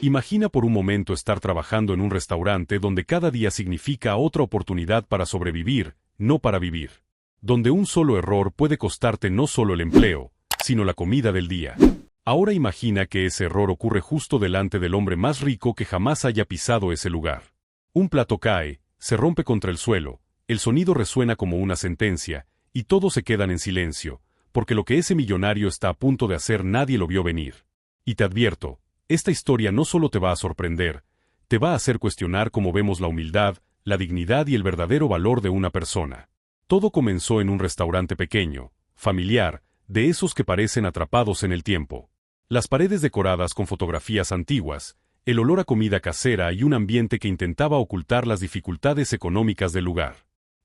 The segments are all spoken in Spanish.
Imagina por un momento estar trabajando en un restaurante donde cada día significa otra oportunidad para sobrevivir, no para vivir. Donde un solo error puede costarte no solo el empleo, sino la comida del día. Ahora imagina que ese error ocurre justo delante del hombre más rico que jamás haya pisado ese lugar. Un plato cae, se rompe contra el suelo, el sonido resuena como una sentencia, y todos se quedan en silencio, porque lo que ese millonario está a punto de hacer nadie lo vio venir. Y te advierto, esta historia no solo te va a sorprender, te va a hacer cuestionar cómo vemos la humildad, la dignidad y el verdadero valor de una persona. Todo comenzó en un restaurante pequeño, familiar, de esos que parecen atrapados en el tiempo. Las paredes decoradas con fotografías antiguas, el olor a comida casera y un ambiente que intentaba ocultar las dificultades económicas del lugar.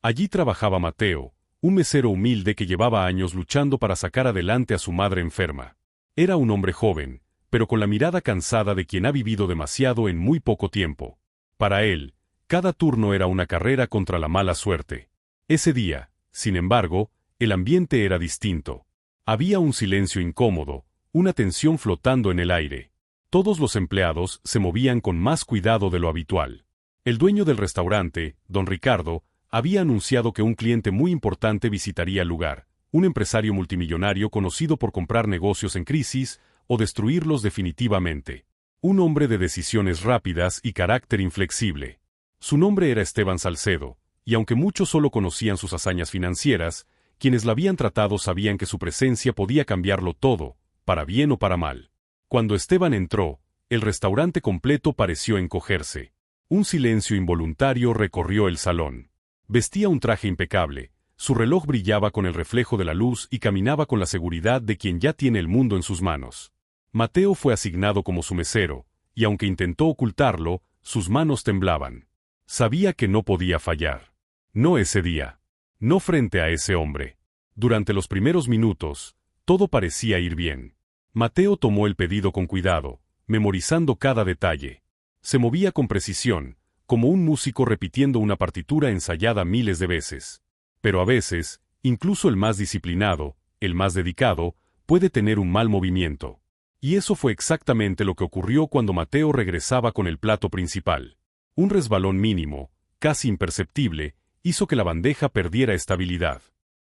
Allí trabajaba Mateo, un mesero humilde que llevaba años luchando para sacar adelante a su madre enferma. Era un hombre joven, pero con la mirada cansada de quien ha vivido demasiado en muy poco tiempo. Para él, cada turno era una carrera contra la mala suerte. Ese día, sin embargo, el ambiente era distinto. Había un silencio incómodo, una tensión flotando en el aire. Todos los empleados se movían con más cuidado de lo habitual. El dueño del restaurante, don Ricardo, había anunciado que un cliente muy importante visitaría el lugar, un empresario multimillonario conocido por comprar negocios en crisis o destruirlos definitivamente. Un hombre de decisiones rápidas y carácter inflexible. Su nombre era Esteban Salcedo, y aunque muchos solo conocían sus hazañas financieras, quienes la habían tratado sabían que su presencia podía cambiarlo todo, para bien o para mal. Cuando Esteban entró, el restaurante completo pareció encogerse. Un silencio involuntario recorrió el salón. Vestía un traje impecable, su reloj brillaba con el reflejo de la luz y caminaba con la seguridad de quien ya tiene el mundo en sus manos. Mateo fue asignado como su mesero, y aunque intentó ocultarlo, sus manos temblaban. Sabía que no podía fallar. No ese día. No frente a ese hombre. Durante los primeros minutos, todo parecía ir bien. Mateo tomó el pedido con cuidado, memorizando cada detalle. Se movía con precisión, como un músico repitiendo una partitura ensayada miles de veces. Pero a veces, incluso el más disciplinado, el más dedicado, puede tener un mal movimiento. Y eso fue exactamente lo que ocurrió cuando Mateo regresaba con el plato principal. Un resbalón mínimo, casi imperceptible, hizo que la bandeja perdiera estabilidad.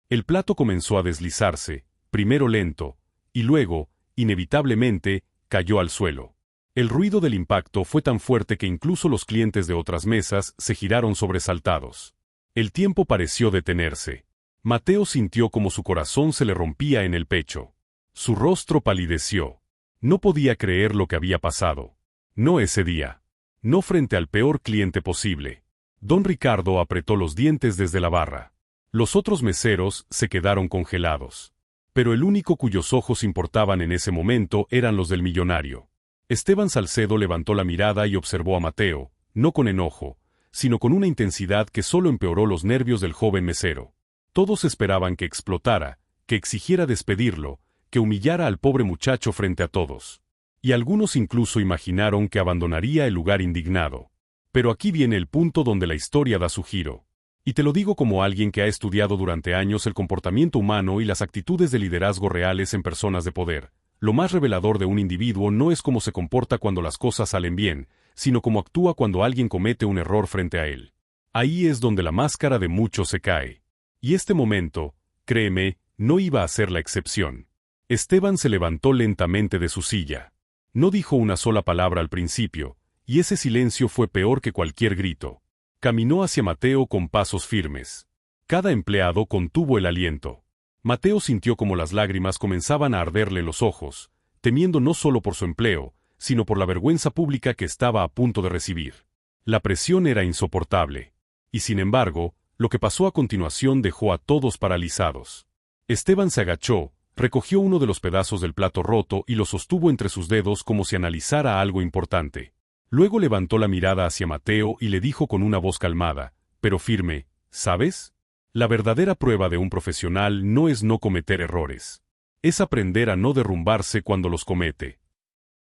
El plato comenzó a deslizarse, primero lento, y luego, inevitablemente, cayó al suelo. El ruido del impacto fue tan fuerte que incluso los clientes de otras mesas se giraron sobresaltados. El tiempo pareció detenerse. Mateo sintió como su corazón se le rompía en el pecho. Su rostro palideció. No podía creer lo que había pasado. No ese día. No frente al peor cliente posible. Don Ricardo apretó los dientes desde la barra. Los otros meseros se quedaron congelados. Pero el único cuyos ojos importaban en ese momento eran los del millonario. Esteban Salcedo levantó la mirada y observó a Mateo, no con enojo, sino con una intensidad que solo empeoró los nervios del joven mesero. Todos esperaban que explotara, que exigiera despedirlo, que humillara al pobre muchacho frente a todos. Y algunos incluso imaginaron que abandonaría el lugar indignado. Pero aquí viene el punto donde la historia da su giro. Y te lo digo como alguien que ha estudiado durante años el comportamiento humano y las actitudes de liderazgo reales en personas de poder. Lo más revelador de un individuo no es cómo se comporta cuando las cosas salen bien, sino cómo actúa cuando alguien comete un error frente a él. Ahí es donde la máscara de muchos se cae. Y este momento, créeme, no iba a ser la excepción. Esteban se levantó lentamente de su silla. No dijo una sola palabra al principio, y ese silencio fue peor que cualquier grito. Caminó hacia Mateo con pasos firmes. Cada empleado contuvo el aliento. Mateo sintió como las lágrimas comenzaban a arderle los ojos, temiendo no solo por su empleo, sino por la vergüenza pública que estaba a punto de recibir. La presión era insoportable. Y sin embargo, lo que pasó a continuación dejó a todos paralizados. Esteban se agachó, recogió uno de los pedazos del plato roto y lo sostuvo entre sus dedos como si analizara algo importante. Luego levantó la mirada hacia Mateo y le dijo con una voz calmada, pero firme, ¿sabes? La verdadera prueba de un profesional no es no cometer errores. Es aprender a no derrumbarse cuando los comete.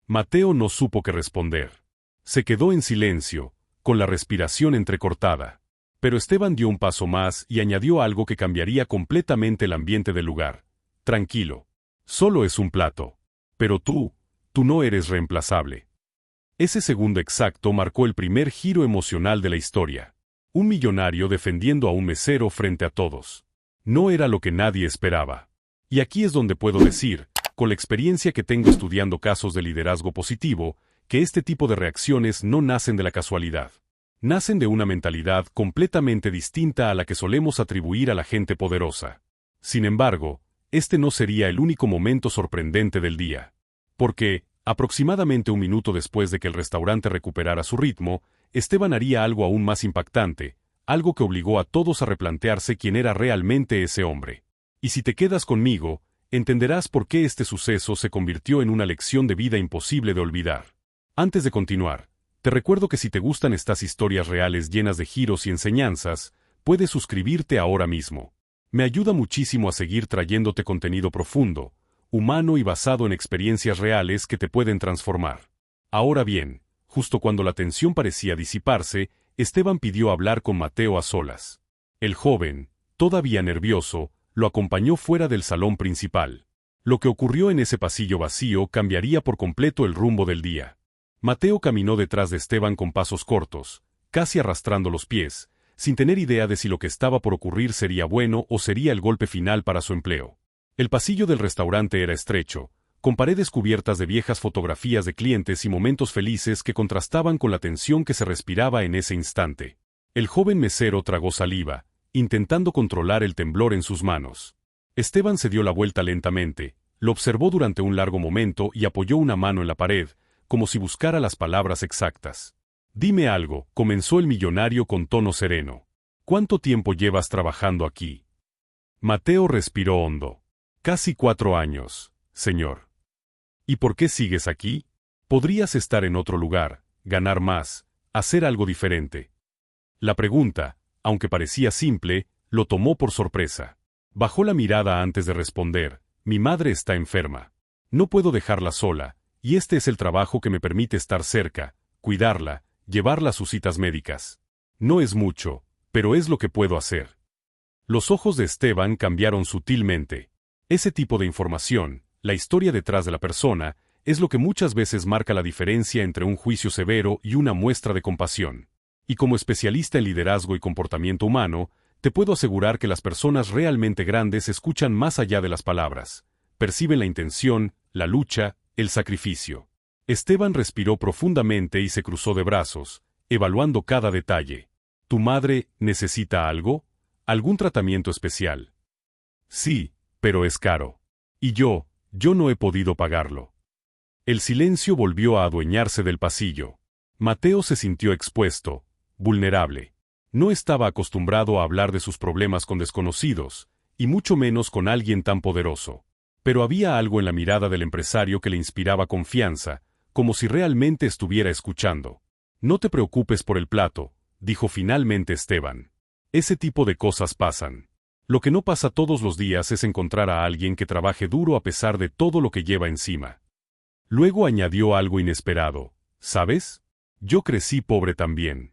Mateo no supo qué responder. Se quedó en silencio, con la respiración entrecortada. Pero Esteban dio un paso más y añadió algo que cambiaría completamente el ambiente del lugar. Tranquilo. Solo es un plato. Pero tú no eres reemplazable. Ese segundo exacto marcó el primer giro emocional de la historia. Un millonario defendiendo a un mesero frente a todos. No era lo que nadie esperaba. Y aquí es donde puedo decir, con la experiencia que tengo estudiando casos de liderazgo positivo, que este tipo de reacciones no nacen de la casualidad. Nacen de una mentalidad completamente distinta a la que solemos atribuir a la gente poderosa. Sin embargo, este no sería el único momento sorprendente del día. Porque, aproximadamente un minuto después de que el restaurante recuperara su ritmo, Esteban haría algo aún más impactante, algo que obligó a todos a replantearse quién era realmente ese hombre. Y si te quedas conmigo, entenderás por qué este suceso se convirtió en una lección de vida imposible de olvidar. Antes de continuar, te recuerdo que si te gustan estas historias reales llenas de giros y enseñanzas, puedes suscribirte ahora mismo. Me ayuda muchísimo a seguir trayéndote contenido profundo, humano y basado en experiencias reales que te pueden transformar. Ahora bien, justo cuando la tensión parecía disiparse, Esteban pidió hablar con Mateo a solas. El joven, todavía nervioso, lo acompañó fuera del salón principal. Lo que ocurrió en ese pasillo vacío cambiaría por completo el rumbo del día. Mateo caminó detrás de Esteban con pasos cortos, casi arrastrando los pies, sin tener idea de si lo que estaba por ocurrir sería bueno o sería el golpe final para su empleo. El pasillo del restaurante era estrecho, con paredes cubiertas de viejas fotografías de clientes y momentos felices que contrastaban con la tensión que se respiraba en ese instante. El joven mesero tragó saliva, intentando controlar el temblor en sus manos. Esteban se dio la vuelta lentamente, lo observó durante un largo momento y apoyó una mano en la pared, como si buscara las palabras exactas. «Dime algo», comenzó el millonario con tono sereno. «¿Cuánto tiempo llevas trabajando aquí?» Mateo respiró hondo. «Casi 4 años, señor». «¿Y por qué sigues aquí? Podrías estar en otro lugar, ganar más, hacer algo diferente». La pregunta, aunque parecía simple, lo tomó por sorpresa. Bajó la mirada antes de responder. «Mi madre está enferma. No puedo dejarla sola, y este es el trabajo que me permite estar cerca, cuidarla, llevarla a sus citas médicas. No es mucho, pero es lo que puedo hacer». Los ojos de Esteban cambiaron sutilmente. Ese tipo de información, la historia detrás de la persona, es lo que muchas veces marca la diferencia entre un juicio severo y una muestra de compasión. Y como especialista en liderazgo y comportamiento humano, te puedo asegurar que las personas realmente grandes escuchan más allá de las palabras. Perciben la intención, la lucha, el sacrificio. Esteban respiró profundamente y se cruzó de brazos, evaluando cada detalle. ¿Tu madre necesita algo? ¿Algún tratamiento especial? Sí, pero es caro. Y yo no he podido pagarlo. El silencio volvió a adueñarse del pasillo. Mateo se sintió expuesto, vulnerable. No estaba acostumbrado a hablar de sus problemas con desconocidos, y mucho menos con alguien tan poderoso. Pero había algo en la mirada del empresario que le inspiraba confianza, como si realmente estuviera escuchando. «No te preocupes por el plato», dijo finalmente Esteban. «Ese tipo de cosas pasan. Lo que no pasa todos los días es encontrar a alguien que trabaje duro a pesar de todo lo que lleva encima». Luego añadió algo inesperado. «¿Sabes? Yo crecí pobre también».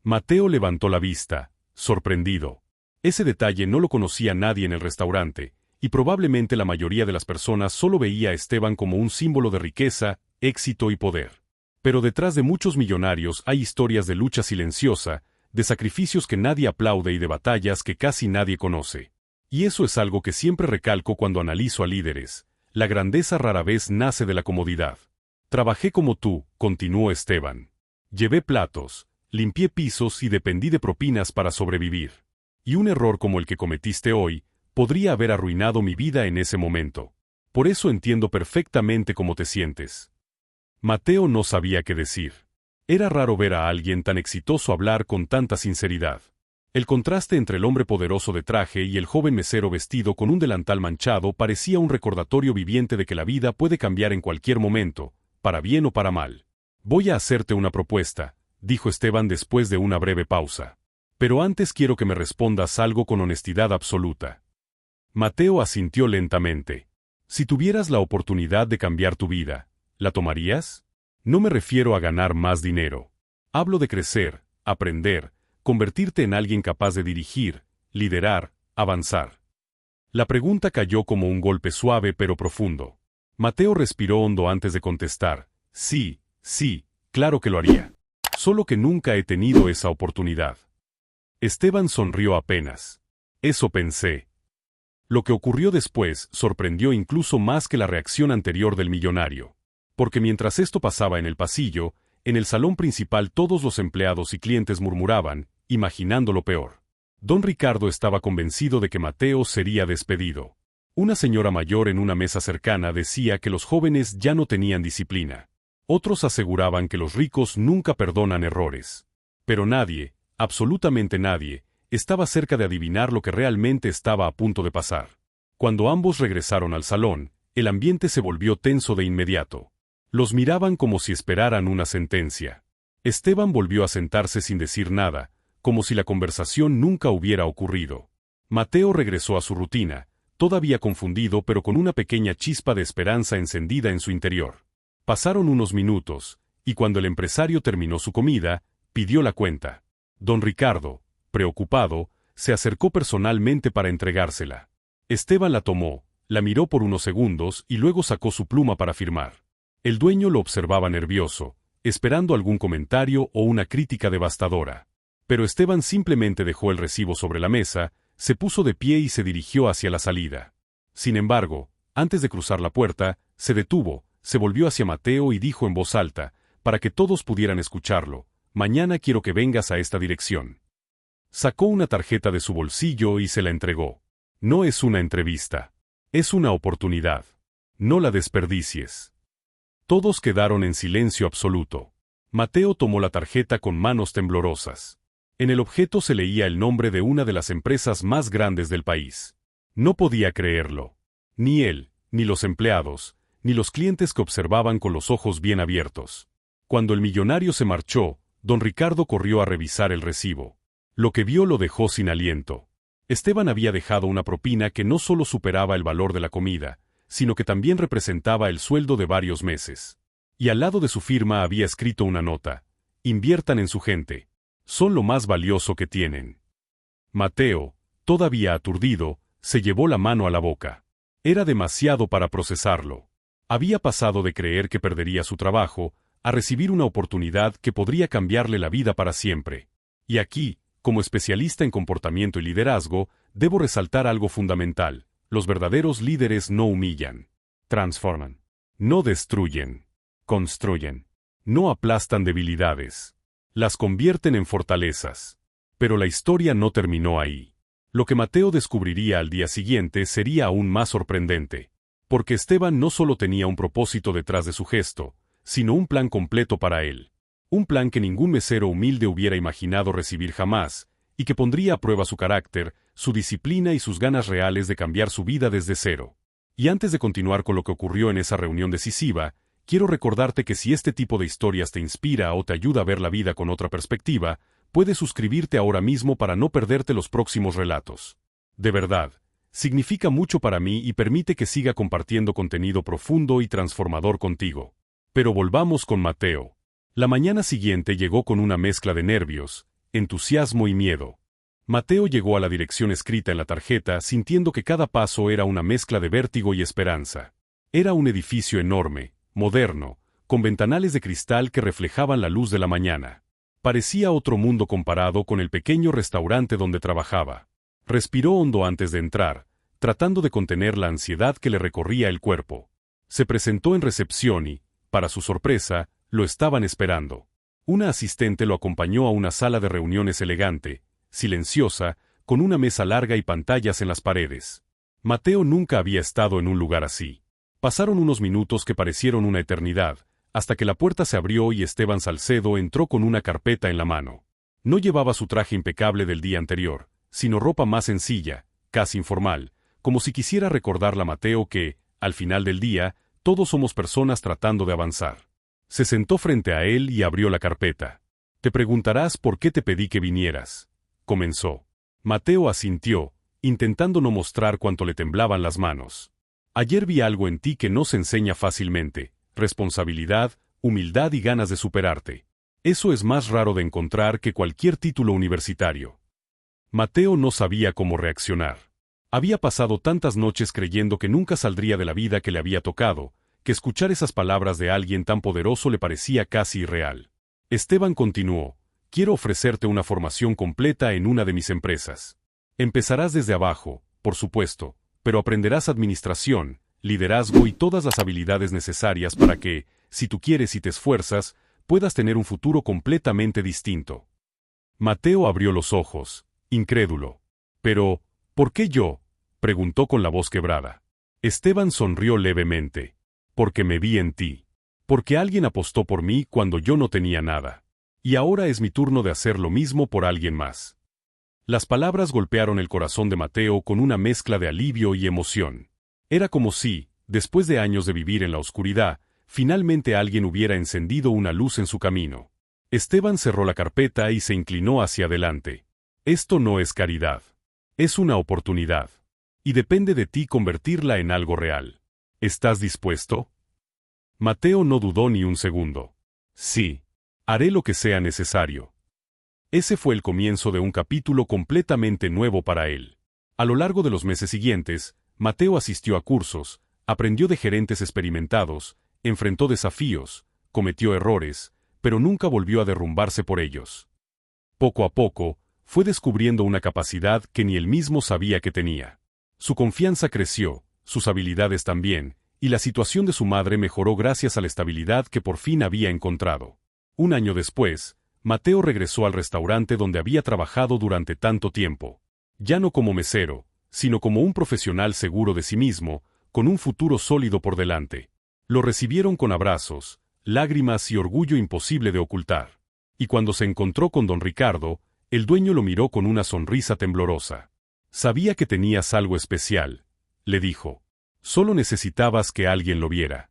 Mateo levantó la vista, sorprendido. Ese detalle no lo conocía nadie en el restaurante, y probablemente la mayoría de las personas solo veía a Esteban como un símbolo de riqueza, éxito y poder. Pero detrás de muchos millonarios hay historias de lucha silenciosa, de sacrificios que nadie aplaude y de batallas que casi nadie conoce. Y eso es algo que siempre recalco cuando analizo a líderes. La grandeza rara vez nace de la comodidad. «Trabajé como tú», continuó Esteban. «Llevé platos, limpié pisos y dependí de propinas para sobrevivir. Y un error como el que cometiste hoy podría haber arruinado mi vida en ese momento. Por eso entiendo perfectamente cómo te sientes». Mateo no sabía qué decir. Era raro ver a alguien tan exitoso hablar con tanta sinceridad. El contraste entre el hombre poderoso de traje y el joven mesero vestido con un delantal manchado parecía un recordatorio viviente de que la vida puede cambiar en cualquier momento, para bien o para mal. «Voy a hacerte una propuesta», dijo Esteban después de una breve pausa. «Pero antes quiero que me respondas algo con honestidad absoluta». Mateo asintió lentamente. «Si tuvieras la oportunidad de cambiar tu vida, ¿la tomarías? No me refiero a ganar más dinero. Hablo de crecer, aprender, convertirte en alguien capaz de dirigir, liderar, avanzar». La pregunta cayó como un golpe suave pero profundo. Mateo respiró hondo antes de contestar. «Sí, Claro que lo haría. Solo que nunca he tenido esa oportunidad. Esteban sonrió apenas. Eso pensé. Lo que ocurrió después sorprendió incluso más que la reacción anterior del millonario. Porque mientras esto pasaba en el pasillo, en el salón principal todos los empleados y clientes murmuraban, imaginando lo peor. Don Ricardo estaba convencido de que Mateo sería despedido. Una señora mayor en una mesa cercana decía que los jóvenes ya no tenían disciplina. Otros aseguraban que los ricos nunca perdonan errores. Pero nadie, absolutamente nadie, estaba cerca de adivinar lo que realmente estaba a punto de pasar. Cuando ambos regresaron al salón, el ambiente se volvió tenso de inmediato. Los miraban como si esperaran una sentencia. Esteban volvió a sentarse sin decir nada, como si la conversación nunca hubiera ocurrido. Mateo regresó a su rutina, todavía confundido pero con una pequeña chispa de esperanza encendida en su interior. Pasaron unos minutos, y cuando el empresario terminó su comida, pidió la cuenta. Don Ricardo, preocupado, se acercó personalmente para entregársela. Esteban la tomó, la miró por unos segundos y luego sacó su pluma para firmar. El dueño lo observaba nervioso, esperando algún comentario o una crítica devastadora. Pero Esteban simplemente dejó el recibo sobre la mesa, se puso de pie y se dirigió hacia la salida. Sin embargo, antes de cruzar la puerta, se detuvo, se volvió hacia Mateo y dijo en voz alta, para que todos pudieran escucharlo: «Mañana quiero que vengas a esta dirección». Sacó una tarjeta de su bolsillo y se la entregó. No es una entrevista. Es una oportunidad. No la desperdicies. Todos quedaron en silencio absoluto. Mateo tomó la tarjeta con manos temblorosas. En el objeto se leía el nombre de una de las empresas más grandes del país. No podía creerlo. Ni él, ni los empleados, ni los clientes que observaban con los ojos bien abiertos. Cuando el millonario se marchó, don Ricardo corrió a revisar el recibo. Lo que vio lo dejó sin aliento. Esteban había dejado una propina que no solo superaba el valor de la comida, sino que también representaba el sueldo de varios meses. Y al lado de su firma había escrito una nota: «Inviertan en su gente. Son lo más valioso que tienen». Mateo, todavía aturdido, se llevó la mano a la boca. Era demasiado para procesarlo. Había pasado de creer que perdería su trabajo a recibir una oportunidad que podría cambiarle la vida para siempre. Y aquí, como especialista en comportamiento y liderazgo, debo resaltar algo fundamental: los verdaderos líderes no humillan. Transforman. No destruyen. Construyen. No aplastan debilidades. Las convierten en fortalezas. Pero la historia no terminó ahí. Lo que Mateo descubriría al día siguiente sería aún más sorprendente. Porque Esteban no solo tenía un propósito detrás de su gesto, sino un plan completo para él. Un plan que ningún mesero humilde hubiera imaginado recibir jamás, y que pondría a prueba su carácter, su disciplina y sus ganas reales de cambiar su vida desde cero. Y antes de continuar con lo que ocurrió en esa reunión decisiva, quiero recordarte que si este tipo de historias te inspira o te ayuda a ver la vida con otra perspectiva, puedes suscribirte ahora mismo para no perderte los próximos relatos. De verdad, significa mucho para mí y permite que siga compartiendo contenido profundo y transformador contigo. Pero volvamos con Mateo. La mañana siguiente llegó con una mezcla de nervios, entusiasmo y miedo. Mateo llegó a la dirección escrita en la tarjeta sintiendo que cada paso era una mezcla de vértigo y esperanza. Era un edificio enorme, moderno, con ventanales de cristal que reflejaban la luz de la mañana. Parecía otro mundo comparado con el pequeño restaurante donde trabajaba. Respiró hondo antes de entrar, tratando de contener la ansiedad que le recorría el cuerpo. Se presentó en recepción y, para su sorpresa, lo estaban esperando. Una asistente lo acompañó a una sala de reuniones elegante, silenciosa, con una mesa larga y pantallas en las paredes. Mateo nunca había estado en un lugar así. Pasaron unos minutos que parecieron una eternidad, hasta que la puerta se abrió y Esteban Salcedo entró con una carpeta en la mano. No llevaba su traje impecable del día anterior, sino ropa más sencilla, casi informal, como si quisiera recordarle a Mateo que, al final del día, todos somos personas tratando de avanzar. Se sentó frente a él y abrió la carpeta. «Te preguntarás por qué te pedí que vinieras», comenzó. Mateo asintió, intentando no mostrar cuánto le temblaban las manos. «Ayer vi algo en ti que no se enseña fácilmente: responsabilidad, humildad y ganas de superarte. Eso es más raro de encontrar que cualquier título universitario». Mateo no sabía cómo reaccionar. Había pasado tantas noches creyendo que nunca saldría de la vida que le había tocado, que escuchar esas palabras de alguien tan poderoso le parecía casi irreal. Esteban continuó: quiero ofrecerte una formación completa en una de mis empresas. Empezarás desde abajo, por supuesto, pero aprenderás administración, liderazgo y todas las habilidades necesarias para que, si tú quieres y te esfuerzas, puedas tener un futuro completamente distinto. Mateo abrió los ojos, incrédulo. Pero, ¿por qué yo?, preguntó con la voz quebrada. Esteban sonrió levemente. Porque me vi en ti. Porque alguien apostó por mí cuando yo no tenía nada. Y ahora es mi turno de hacer lo mismo por alguien más. Las palabras golpearon el corazón de Mateo con una mezcla de alivio y emoción. Era como si, después de años de vivir en la oscuridad, finalmente alguien hubiera encendido una luz en su camino. Esteban cerró la carpeta y se inclinó hacia adelante. Esto no es caridad. Es una oportunidad. Y depende de ti convertirla en algo real. ¿Estás dispuesto? Mateo no dudó ni un segundo. Sí. Haré lo que sea necesario. Ese fue el comienzo de un capítulo completamente nuevo para él. A lo largo de los meses siguientes, Mateo asistió a cursos, aprendió de gerentes experimentados, enfrentó desafíos, cometió errores, pero nunca volvió a derrumbarse por ellos. Poco a poco, fue descubriendo una capacidad que ni él mismo sabía que tenía. Su confianza creció, sus habilidades también, y la situación de su madre mejoró gracias a la estabilidad que por fin había encontrado. Un año después, Mateo regresó al restaurante donde había trabajado durante tanto tiempo. Ya no como mesero, sino como un profesional seguro de sí mismo, con un futuro sólido por delante. Lo recibieron con abrazos, lágrimas y orgullo imposible de ocultar. Y cuando se encontró con don Ricardo, el dueño lo miró con una sonrisa temblorosa. Sabía que tenías algo especial, le dijo. Solo necesitabas que alguien lo viera.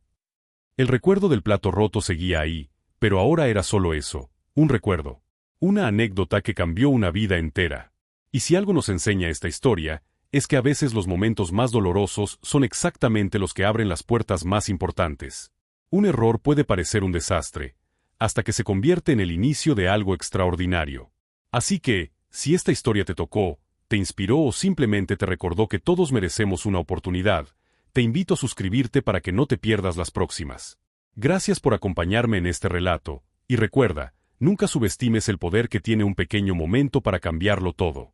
El recuerdo del plato roto seguía ahí, pero ahora era solo eso, un recuerdo. Una anécdota que cambió una vida entera. Y si algo nos enseña esta historia, es que a veces los momentos más dolorosos son exactamente los que abren las puertas más importantes. Un error puede parecer un desastre, hasta que se convierte en el inicio de algo extraordinario. Así que, si esta historia te tocó, te inspiró o simplemente te recordó que todos merecemos una oportunidad, te invito a suscribirte para que no te pierdas las próximas. Gracias por acompañarme en este relato, y recuerda, nunca subestimes el poder que tiene un pequeño momento para cambiarlo todo.